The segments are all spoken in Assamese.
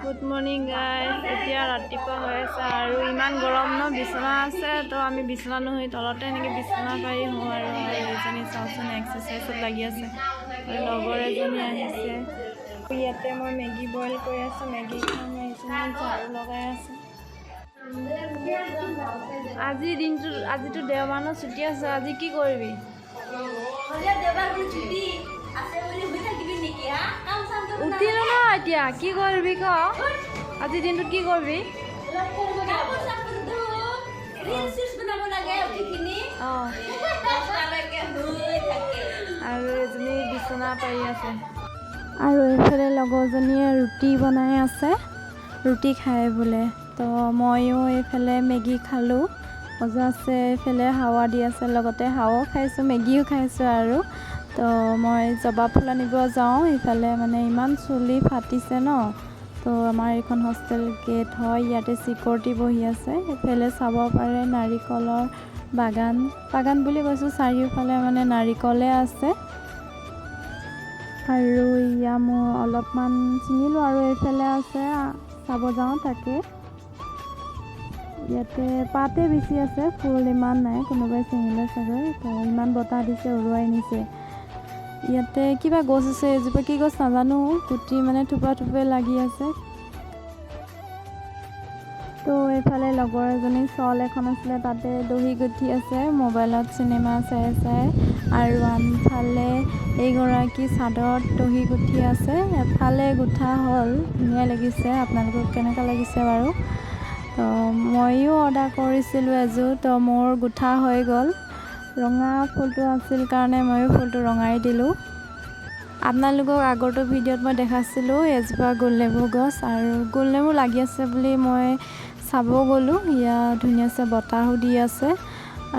Good morning guys. এতিয়া ৰাতিপুৱা হৈ আছে আৰু ইমান গৰম ন, বিচনা আছে তো আমি বিচনা নহয় তলতে এনেকৈ বিচনা পাৰি হওঁ আৰু এজনী চাওঁচোন এক্সাৰচাইজত লাগি আছে আৰু লগৰ এজনী আহিছে। ইয়াতে মই মেগী বইল কৰি আছোঁ, মেগী খাম, এজনী ঝাৰু লগাই আছে। আজিতো দেওবাৰ ন, ছুটি আছে। আজি কি কৰিবি? উঠিলো ন এতিয়া, কি কৰিবি ক? আজিৰ দিনটোত কি কৰিবি? আৰু এজনী বিচনা পাৰি আছে আৰু এইফালে লগৰজনীয়ে ৰুটি বনাই আছে, ৰুটি খাই বোলে। তো ময়ো এইফালে মেগী খালোঁ, মজা আছে। এইফালে হাৱা দি আছে, লগতে হাৱাও খাইছোঁ, মেগীও খাইছোঁ। আৰু তো মই জবা ফুল আনিব যাওঁ। ইফালে মানে ইমান চুলি ফাটিছে ন, তো আমাৰ এইখন হোষ্টেল গেট হয়, ইয়াতে চিকিউৰিটি বহি আছে। এইফালে চাব পাৰে নাৰিকলৰ বাগান বুলি কৈছোঁ, চাৰিওফালে মানে নাৰিকলে আছে। আৰু ইয়া মই অলপমান ছিঙিলোঁ আৰু এইফালে আছে, চাব যাওঁ তাকে। ইয়াতে পাতে বেছি আছে, ফুল ইমান নাই, কোনোবাই ছিঙিলে চাগে। তো ইমান বতাহ দিছে, উৰুৱাই নিছে। ইয়াতে কিবা গছ আছে, এজোপা কি গছ নাজানো, গুটি মানে থোপা লাগি আছে। তো এইফালে লগৰ এজনী শ্বল এখন আছিলে, তাতে দহি গুঠি আছে, মোবাইলত চিনেমা চাই। আৰু আনফালে এইগৰাকী চাদৰত দহি গুঠি আছে। এফালে গুঠা হ'ল, ধুনীয়া লাগিছে। আপোনালোকক কেনেকুৱা লাগিছে বাৰু? তো ময়ো অৰ্ডাৰ কৰিছিলোঁ এযোৰ, তো মোৰ গুঠা হৈ গ'ল। ৰঙা ফুলটো আছিল কাৰণে ময়ো ফুলটো ৰঙাই দিলোঁ। আপোনালোকক আগৰটো ভিডিঅ'ত মই দেখাইছিলোঁ এজোপা গোলনেমু গছ, আৰু গোলনেমু লাগি আছে বুলি মই চাব গ'লোঁ। ইয়াত ধুনীয়াছে বতাহো দি আছে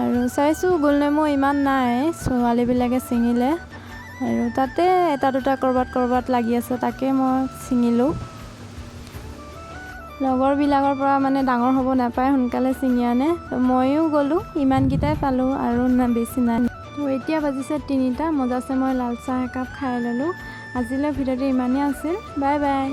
আৰু চাইছোঁ গোলনেমু ইমান নাই, ছোৱালীবিলাকে ছিঙিলে আৰু তাতে এটা দুটা ক'ৰবাত লাগি আছে, তাকে মই ছিঙিলোঁ। লগৰবিলাকৰ পৰা মানে ডাঙৰ হ'ব নাপায়, সোনকালে ছিঙি আনে। ময়ো গ'লোঁ, ইমানকেইটাই পালোঁ আৰু বেছি নাই। তো এতিয়া বাজিছে 3টা, মজাছে মই লাল চাহ একাপ খাই ল'লোঁ। আজিলৈ ভিডিঅ'টো ইমানেই আছিল। Bye bye.